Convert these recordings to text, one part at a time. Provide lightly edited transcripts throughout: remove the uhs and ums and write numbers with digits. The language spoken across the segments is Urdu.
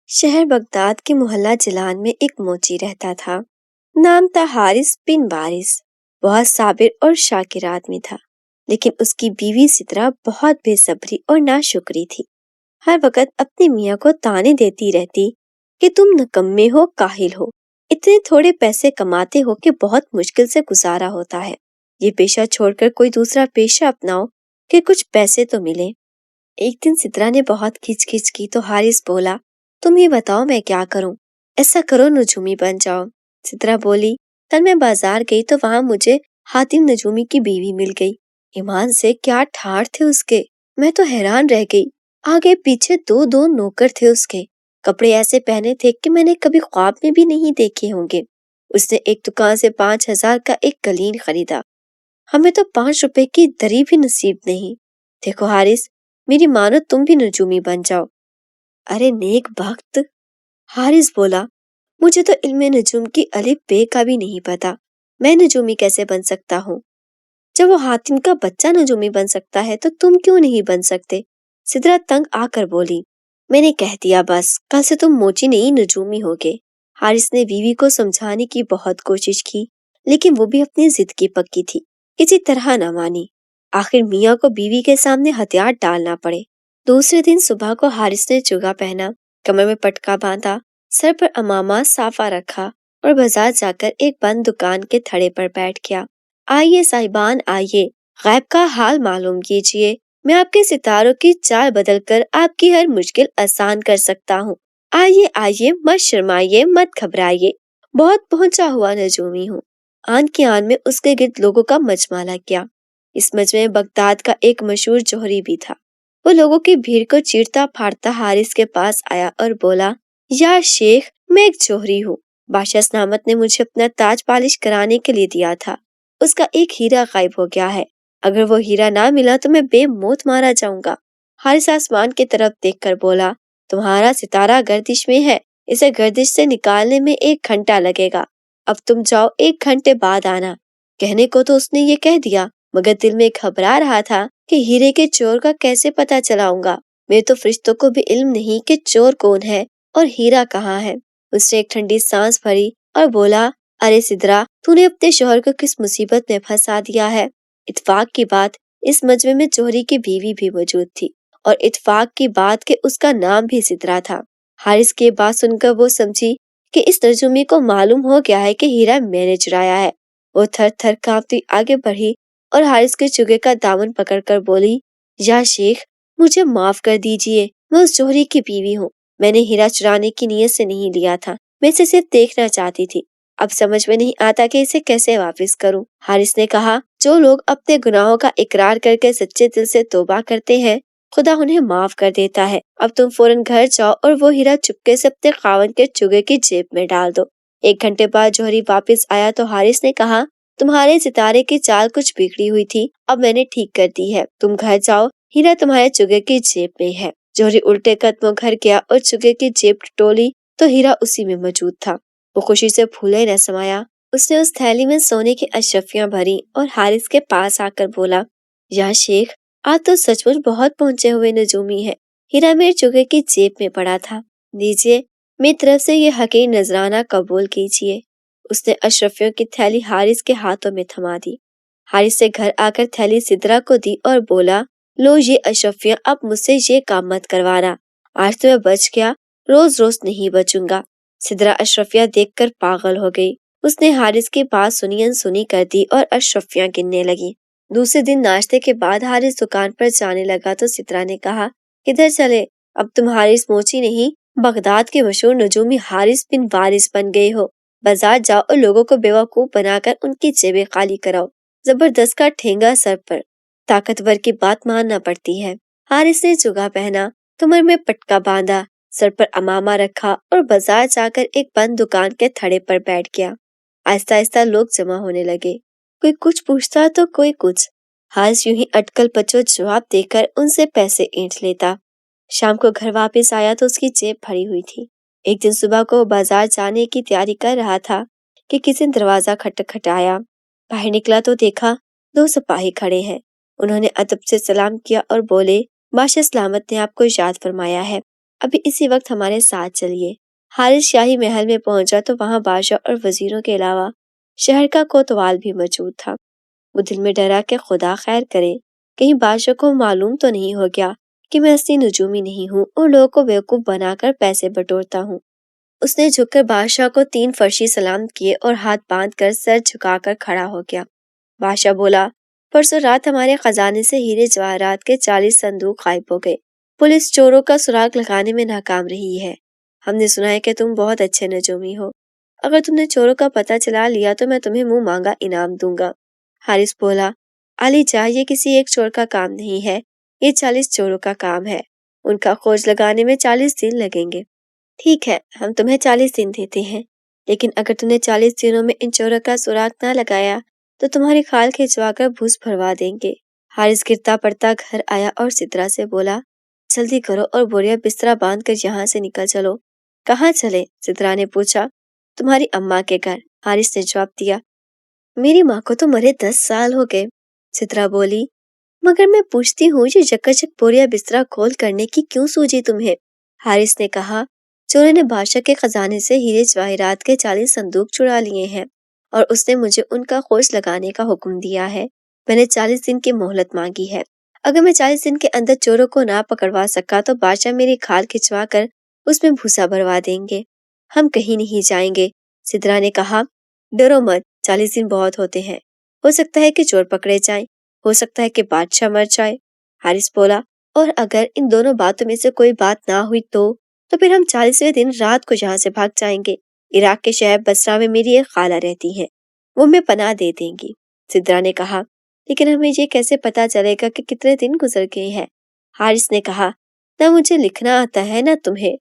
شہر بغداد کے محلہ جلان میں ایک موچی رہتا تھا۔ نام تھا حارث بن وارث۔ بہت صابر اور شاکر آدمی تھا، لیکن اس کی بیوی سترہ بہت بے صبری اور ناشکری تھی۔ ہر وقت اپنے میاں کو طعنے دیتی رہتی کہ تم نکمے ہو، کاہل ہو، اتنے تھوڑے پیسے کماتے ہو کہ بہت مشکل سے گزارا ہوتا ہے۔ یہ پیشہ چھوڑ کر کوئی دوسرا پیشہ اپناؤ کہ کچھ پیسے تو ملے۔ ایک دن سترہ نے بہت کھچ کھچ کی تو حارث بولا، تم ہی بتاؤ میں کیا کروں؟ ایسا کرو نجومی بن جاؤ۔ سترہ بولی، کل میں بازار گئی تو وہاں مجھے حاتم نجومی کی بیوی مل گئی۔ ایمان سے کیا ٹھاٹھ تھے اس کے، میں تو حیران رہ گئی۔ آگے پیچھے دو نوکر تھے اس کے، کپڑے ایسے پہنے تھے کہ میں نے کبھی خواب میں بھی نہیں دیکھے ہوں گے۔ اس نے ایک دکان سے 5,000 کا ایک قلین خریدا۔ ہمیں تو 5 روپے کی دری بھی نصیب نہیں۔ دیکھو حارث، میری مانو تم بھی نجومی بن جاؤ۔ ارے نیک بخت، حارث بولا، مجھے تو علم نجوم کی الف بے کا بھی نہیں پتا، میں نجومی کیسے بن سکتا ہوں؟ جب وہ حاتم کا بچہ نجومی بن سکتا ہے تو تم کیوں نہیں بن سکتے؟ سترہ تنگ آ کر بولی، میں نے کہہ دیا بس، کل سے تم موچی نہیں نجومی ہوگے۔ حارث نے بیوی کو سمجھانے کی بہت کوشش کی، لیکن وہ بھی اپنی ضد کی پکی تھی، کسی طرح نہ مانی۔ آخر میاں کو بیوی کے سامنے ہتھیار ڈالنا پڑے۔ دوسرے دن صبح کو حارث نے چگا پہنا، کمر میں پٹکا باندھا، سر پر امامہ صافہ رکھا اور بازار جا کر ایک بند دکان کے تھڑے پر بیٹھ گیا۔ آئیے صاحبان آئیے، غیب کا حال معلوم کیجیے، میں آپ کے ستاروں کی چال بدل کر آپ کی ہر مشکل آسان کر سکتا ہوں۔ آئیے آئیے، مت شرمائیے، مت گھبرائیے، بہت پہنچا ہوا نجومی ہوں۔ آن کی آن میں اس کے گرد لوگوں کا مجمع لگ گیا۔ اس مجمع میں بغداد کا ایک مشہور جوہری بھی تھا۔ وہ لوگوں کی بھیڑ کو چیرتا پھاڑتا حارث کے پاس آیا اور بولا، یا شیخ، میں ایک جوہری ہوں۔ بادشاہ سلامت نے مجھے اپنا تاج پالش کرانے کے لیے دیا تھا۔ اس کا ایک ہیرا غائب ہو گیا ہے، اگر وہ ہیرا نہ ملا تو میں بے موت مارا جاؤں گا۔ حارث آسمان کی طرف دیکھ کر بولا، تمہارا ستارہ گردش میں ہے، اسے گردش سے نکالنے میں 1 گھنٹہ لگے گا، اب تم جاؤ، 1 گھنٹے بعد آنا۔ کہنے کو تو اس نے یہ کہہ دیا، مگر دل میں گھبرا رہا تھا کہ ہیرے کے چور کا کیسے پتہ چلاؤں گا۔ میرے تو فرشتوں کو بھی علم نہیں کہ چور کون ہے اور ہیرا کہاں ہے۔ اس نے ایک ٹھنڈی سانس بھری اور بولا، ارے سترہ، تو نے اپنے شوہر کو کس مصیبت میں پھنسا دیا ہے؟ اتفاق کی بات، اس مجمع میں جوہری کی بیوی بھی موجود تھی، اور اتفاق کی بات کہ اس کا نام بھی سترہ تھا۔ حارث کی بات سن کر وہ سمجھی کہ اس نجومی کو معلوم ہو گیا ہے کہ ہیرا میں نے چرایا ہے۔ وہ تھر تھر کانپتی آگے بڑھی اور حارث کے چگے کا دامن پکڑ کر بولی، یا شیخ، مجھے معاف کر دیجئے، میں اس جوہری کی بیوی ہوں، میں نے ہیرا چرانے کی نیت سے نہیں لیا تھا، میں اسے صرف دیکھنا چاہتی تھی، اب سمجھ میں نہیں آتا کہ اسے کیسے واپس کروں۔ حارث نے کہا، جو لوگ اپنے گناہوں کا اقرار کر کے سچے دل سے توبہ کرتے ہیں، خدا انہیں معاف کر دیتا ہے۔ اب تم فوراً گھر جاؤ اور وہ ہیرا چپکے سے اپنے خاوند کے چگے کی جیب میں ڈال دو۔ 1 گھنٹے بعد جوہری واپس آیا تو حارث نے کہا، تمہارے ستارے کی چال کچھ بگڑی ہوئی تھی، اب میں نے ٹھیک کر دی ہے، تم گھر جاؤ، ہیرا تمہارے چگے کی جیب میں ہے۔ جوہری الٹے قدموں گھر گیا اور چگے کی جیب ٹٹولی تو ہیرا اسی میں موجود تھا۔ وہ خوشی سے پھولے نہ سمایا۔ اس نے اس تھیلی میں سونے کی اشرفیاں بھری اور حارث کے پاس آ کر بولا، یا شیخ، آپ تو سچ مچ بہت پہنچے ہوئے نجومی ہے، ہیرا میرے چگے کی جیب میں پڑا تھا، لیجیے، میری طرف سے یہ حقیر نذرانہ قبول کیجیے۔ اس نے اشرفیوں کی تھیلی حارث کے ہاتھوں میں تھما دی۔ حارث سے گھر آ کر تھیلی سترہ کو دی اور بولا، لو یہ اشرفیاں، اب مجھ سے یہ کام مت کروانا، آج تو میں بچ گیا، روز روز نہیں بچوں گا۔ سترہ اشرفیاں دیکھ کر پاگل ہو گئی۔ اس نے حارث کی بات سنی انسنی کر دی اور اشرفیاں گننے لگی۔ دوسرے دن ناشتے کے بعد حارث دکان پر جانے لگا تو سترہ نے کہا، کدھر چلے؟ اب تم حارث موچی نہیں، بغداد کے مشہور نجومی حارث بن وارث بن گئے ہو۔ بازار جاؤ اور لوگوں کو بیوقوف بنا کر ان کی جیبیں خالی کراؤ۔ زبردست کا ٹھینگا سر پر، طاقتور کی بات ماننا پڑتی ہے۔ حارث نے چگا پہنا، کمر میں پٹکا باندھا، سر پر امامہ رکھا اور بازار جا کر ایک بند دکان کے تھڑے پر بیٹھ گیا۔ آہستہ آہستہ لوگ جمع ہونے لگے، کوئی کچھ پوچھتا تو کوئی کچھ۔ حارث یوں ہی اٹکل پچو جواب دے کر ان سے پیسے اینٹھ لیتا۔ شام کو گھر واپس آیا تو اس کی جیب بھری ہوئی تھی۔ ایک دن صبح کو وہ بازار جانے کی تیاری کر رہا تھا کہ کسی نے دروازہ کھٹکھٹایا۔ باہر نکلا تو دیکھا 2 سپاہی کھڑے ہیں۔ انہوں نے ادب سے سلام کیا اور بولے، بادشاہ سلامت نے آپ کو یاد فرمایا ہے، ابھی اسی وقت ہمارے ساتھ چلیے۔ حارث شاہی محل میں پہنچا تو وہاں بادشاہ اور وزیروں کے علاوہ شہر کا کوتوال بھی موجود تھا۔ وہ دل میں ڈرا کہ خدا خیر کرے، کہیں بادشاہ کو معلوم تو نہیں ہو گیا کہ میں اصلی نجومی نہیں ہوں اور لوگوں کو بیوقوف بنا کر پیسے بٹورتا ہوں۔ اس نے جھک کر بادشاہ کو 3 فرشی سلام کیے اور ہاتھ باندھ کر سر جھکا کر کھڑا ہو گیا۔ بادشاہ بولا، پرسوں رات ہمارے خزانے سے ہیرے جواہرات کے 40 صندوق غائب ہو گئے۔ پولیس چوروں کا سراغ لگانے میں ناکام رہی ہے۔ ہم نے سنا ہے کہ تم بہت اچھے نجومی ہو۔ اگر تم نے چوروں کا پتہ چلا لیا تو میں تمہیں منہ مانگا انعام دوں گا۔ حارث بولا، علی جاں، یہ کسی ایک چور کا کام نہیں ہے، یہ 40 چوروں کا کام ہے۔ ان کا کھوج لگانے میں 40 دن لگیں گے۔ ٹھیک ہے، ہم تمہیں 40 دن دیتے ہیں، لیکن اگر تم نے 40 دنوں میں ان چوروں کا سراغ نہ لگایا تو تمہاری کھال کھینچوا کر بھوس بھروا دیں گے۔ حارث گرتا پڑتا گھر آیا اور سترہ سے بولا، جلدی کرو اور بوریا بسترا باندھ کر یہاں سے نکل چلو۔ کہاں چلے؟ سترہ نے پوچھا۔ تمہاری اماں کے گھر، حارث نے جواب دیا۔ میری ماں کو تو مرے 10 سال ہو گئے، سترہ بولی۔ مگر میں پوچھتی ہوں، یہ جکچک بوریا بسترا کھول کرنے کی کیوں سوجی تمہیں؟ حارث نے کہا، چوروں نے بادشاہ کے خزانے سے ہیرے جواہرات کے 40 صندوق چرا لیے ہیں اور اس نے مجھے ان کا کھوج لگانے کا حکم دیا ہے۔ میں نے 40 دن کی مہلت مانگی ہے۔ اگر میں 40 دن کے اندر چوروں کو نہ پکڑوا سکا تو بادشاہ میری کھال کھچوا کر اس میں بھوسا بھروا دیں گے۔ ہم کہیں نہیں جائیں گے۔ سترہ نے کہا، ڈرو مت، 40 دن بہت ہوتے ہیں۔ ہو سکتا ہے کہ چور پکڑے جائیں، ہو سکتا ہے کہ بادشاہ مر جائے۔ حارث بولا، اور اگر ان دونوں باتوں میں سے کوئی بات نہ ہوئی تو پھر ہم 40ویں دن رات کو یہاں سے بھاگ جائیں گے۔ عراق کے شہر بصرہ میں میری ایک خالہ رہتی ہے، وہ ہمیں پناہ دے دیں گی۔ سترہ نے کہا، لیکن ہمیں یہ کیسے پتا چلے گا کہ کتنے دن گزر گئے ہیں؟ حارث نے کہا، نہ مجھے لکھنا آتا ہے نہ تمہیں۔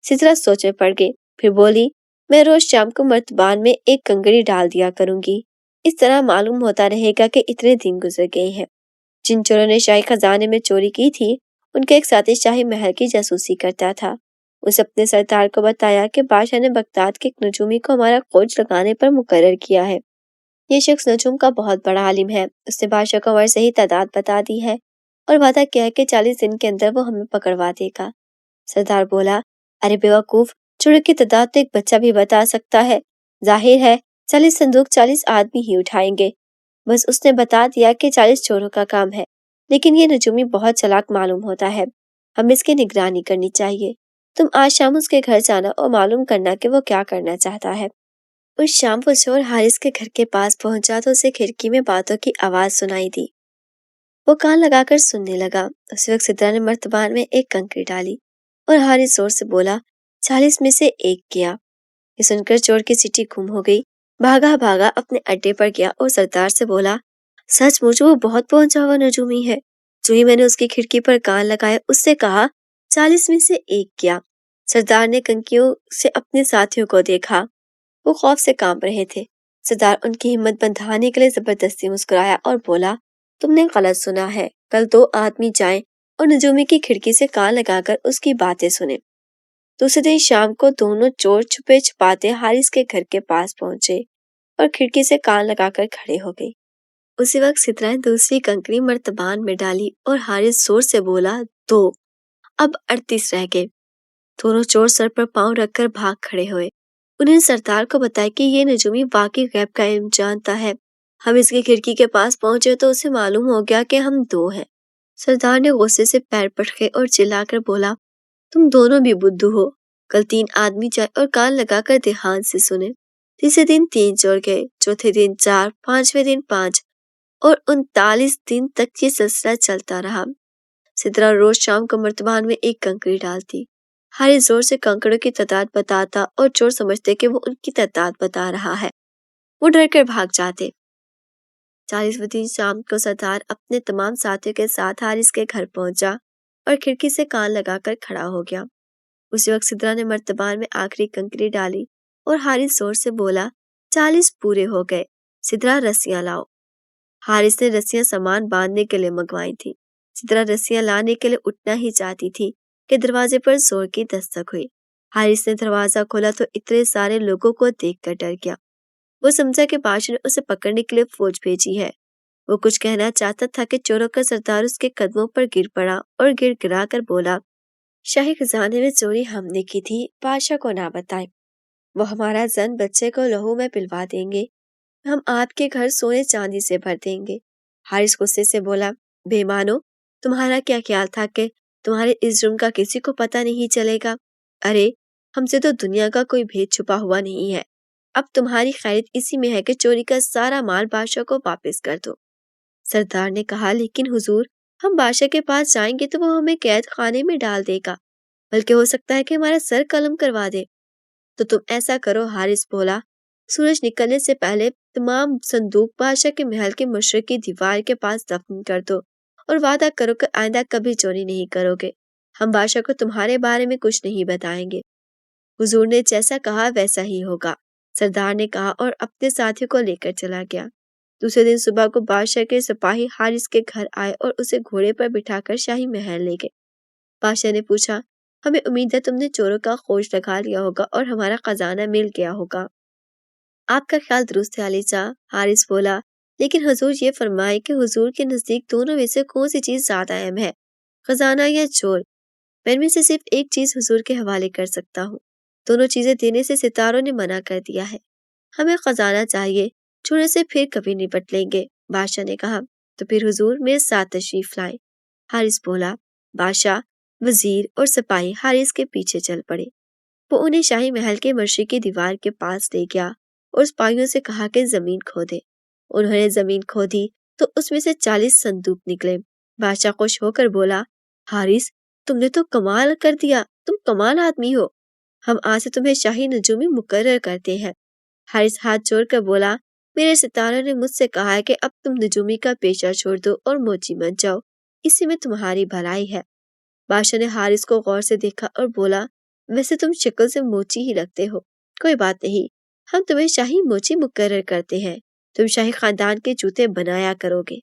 سترہ سوچ میں پڑ گئی، پھر بولی، میں روز شام کو مرتبان میں ایک کنکری ڈال دیا کروں گی، اس طرح معلوم ہوتا رہے گا کہ اتنے دن گزر گئے ہیں۔ جن چوروں نے شاہی خزانے میں چوری کی تھی ان کے ایک ساتھی شاہی محل کی جاسوسی کرتا تھا۔ اس اپنے سردار کو بتایا کہ بادشاہ نے بغداد کے ایک نجومی کو ہمارا کھوج لگانے پر مقرر کیا ہے۔ یہ شخص نجوم کا بہت بڑا عالم ہے، اس نے بادشاہ کو ہماری صحیح تعداد بتا دی ہے اور وعدہ کیا ہے کہ 40 دن کے اندر وہ ہمیں پکڑوا دے گا۔ سردار بولا، ارے بیوقوف، چوروں کی تعداد تو ایک بچہ بھی بتا سکتا ہے۔ ظاہر ہے 40 صندوق 40 آدمی ہی اٹھائیں گے۔ بس اس نے بتا دیا کہ 40 چوروں کا کام ہے، لیکن یہ نجومی بہت چلاک معلوم ہوتا ہے، ہمیں اس کی نگرانی کرنی چاہیے۔ تم آج شام اس کے گھر جانا اور معلوم کرنا کہ وہ کیا کرنا چاہتا ہے۔ اس شام وہ چور حارث کے گھر کے پاس پہنچا تو اسے کھڑکی میں باتوں کی آواز سنائی دی۔ وہ کان لگا کر سننے لگا۔ اس وقت سترہ نے مرتبان میں ایک کنکری ڈالی اور حارث زور سے بولا، 40 میں سے ایک گیا۔ یہ سن کر چور کی سٹی گم ہو گئی، بھاگا بھاگا اپنے اڈے پر گیا اور سردار سے بولا، سچ مچ وہ بہت پہنچا ہوا نجومی ہے۔ جو ہی میں نے اس کی کھڑکی پر کان لگایا، اس سے کہا، 40 میں سے ایک گیا۔ سردار نے کنکیوں سے اپنے ساتھیوں کو دیکھا، وہ خوف سے کانپ رہے تھے۔ سردار ان کی ہمت بندھانے کے لیے زبردستی مسکرایا اور بولا، تم نے غلط سنا ہے، کل 2 آدمی جائیں اور نجومی کی کھڑکی سے کان لگا کر اس کی باتیں سنیں۔ دوسرے دن شام کو دونوں چور چھپے چھپاتے حارث کے گھر کے پاس پہنچے اور کھڑکی سے کان لگا کر کھڑے ہو گئے۔ اسی وقت سترہ نے دوسری کنکری مرتبان میں ڈالی اور حارث زور سے بولا، 2، اب 38 رہ گئے۔ دونوں چور سر پر پاؤں رکھ کر بھاگ کھڑے ہوئے۔ انہیں سردار کو بتایا کہ یہ نجومی واقعی غیب کا علم جانتا ہے۔ ہم اس کی کھڑکی کے پاس پہنچے تو اسے معلوم ہو گیا کہ ہم 2 ہیں۔ سردار نے غصے سے پیر پٹکے اور چلا کر بولا، تم دونوں بھی بدھو ہو، کل 3 آدمی جائے اور کان لگا کر دھیان سے سنے۔ تیسرے دن 3 چور گئے، چوتھے دن 4، 5ویں دن 5 اور 39 دن تک یہ سلسلہ چلتا رہا۔ سترہ روز شام کو مرتبان میں ایک کنکری ڈالتی۔ حارث زور سے کنکڑوں کی تعداد بتاتا اور چور سمجھتے کہ وہ ان کی تعداد بتا رہا ہے، وہ ڈر کر بھاگ جاتے۔ 40ویں دن شام کو سردار اپنے تمام ساتھیوں کے ساتھ حارث کے گھر پہنچا اور کھڑکی سے کان لگا کر کھڑا ہو گیا۔ اسی وقت سترہ نے مرتبان میں آخری کنکری ڈالی اور حارث زور سے بولا، 40 پورے ہو گئے، سترہ رسیاں لاؤ۔ حارث نے رسیاں سامان باندھنے کے لیے منگوائی تھی۔ سترہ رسیاں لانے کے لیے اٹھنا ہی چاہتی تھی کہ دروازے پر زور کی دستک ہوئی۔ حارث نے دروازہ کھولا تو اتنے سارے لوگوں کو دیکھ کر ڈر گیا۔ وہ سمجھا کہ بادشاہ نے اسے پکڑنے کے لیے فوج بھیجی ہے۔ وہ کچھ کہنا چاہتا تھا کہ چوروں کا سردار اس کے قدموں پر گر پڑا اور گر گرا کر بولا، شاہی خزانے میں چوری ہم نے کی تھی، بادشاہ کو نہ بتائیں، وہ ہمارا زن بچے کو لہو میں پلوا دیں گے، ہم آپ کے گھر سونے چاندی سے بھر دیں گے۔ حارث غصے سے بولا، بے مانو، تمہارا کیا خیال تھا کہ تمہارے اس جرم کا کسی کو پتہ نہیں چلے گا؟ ارے ہم سے تو دنیا کا کوئی بھید چھپا ہوا نہیں ہے، اب تمہاری خیریت اسی میں ہے کہ چوری کا سارا مال بادشاہ کو واپس کر دو۔ سردار نے کہا، لیکن حضور، ہم بادشاہ کے پاس جائیں گے تو وہ ہمیں قید خانے میں ڈال دے گا، بلکہ ہو سکتا ہے کہ ہمارا سر قلم کروا دے۔ تو تم ایسا کرو، حارث بولا، سورج نکلنے سے پہلے تمام صندوق بادشاہ کے محل کے مشرقی دیوار کے پاس دفن کر دو اور وعدہ کرو کہ آئندہ کبھی چوری نہیں کرو گے۔ ہم بادشاہ کو تمہارے بارے میں کچھ نہیں بتائیں گے۔ حضور نے جیسا کہا ویسا ہی ہوگا، سردار نے کہا اور اپنے ساتھی کو لے کر چلا گیا۔ دوسرے دن صبح کو بادشاہ کے سپاہی حارث کے گھر آئے اور اسے گھوڑے پر بٹھا کر شاہی محل لے گئے۔ بادشاہ نے پوچھا، ہمیں امید ہے تم نے چوروں کا کھوج لگا لیا ہوگا اور ہمارا خزانہ مل گیا ہوگا۔ آپ کا خیال درست ہے علی شاہ، حارث بولا، لیکن حضور یہ فرمائے کہ حضور کے نزدیک دونوں میں سے کون سی چیز زیادہ اہم ہے، خزانہ یا چور؟ میں ان میں سے صرف ایک چیز حضور کے حوالے کر سکتا ہوں، دونوں چیزیں دینے سے ستاروں نے منع کر دیا ہے۔ ہمیں خزانہ چاہیے، چورے سے پھر کبھی نپٹ لیں گے۔ بادشاہ نے کہا، تو پھر حضور میرے ساتھ تشریف لائیں۔ حارث بولا۔ بادشاہ، وزیر اور سپاہی حارث کے پیچھے چل پڑے۔ وہ انہیں شاہی محل کے مشرقی دیوار کے پاس لے گیا اور سپاہیوں سے کہا کہ زمین کھودے۔ انہوں نے زمین کھودی تو اس میں سے 40 صندوق نکلے۔ بادشاہ خوش ہو کر بولا، حارث، تم نے تو کمال کر دیا، تم کمال آدمی ہو، ہم آج سے تمہیں شاہی نجومی مقرر کرتے ہیں۔ حارث ہاتھ جوڑ کر بولا، میرے ستاروں نے مجھ سے کہا ہے کہ اب تم نجومی کا پیشہ چھوڑ دو اور موچی بن جاؤ، اسی میں تمہاری بھلائی ہے۔ بادشاہ نے حارث کو غور سے دیکھا اور بولا، ویسے تم شکل سے موچی ہی لگتے ہو، کوئی بات نہیں، ہم تمہیں شاہی موچی مقرر کرتے ہیں، تم شاہی خاندان کے جوتے بنایا کرو گے۔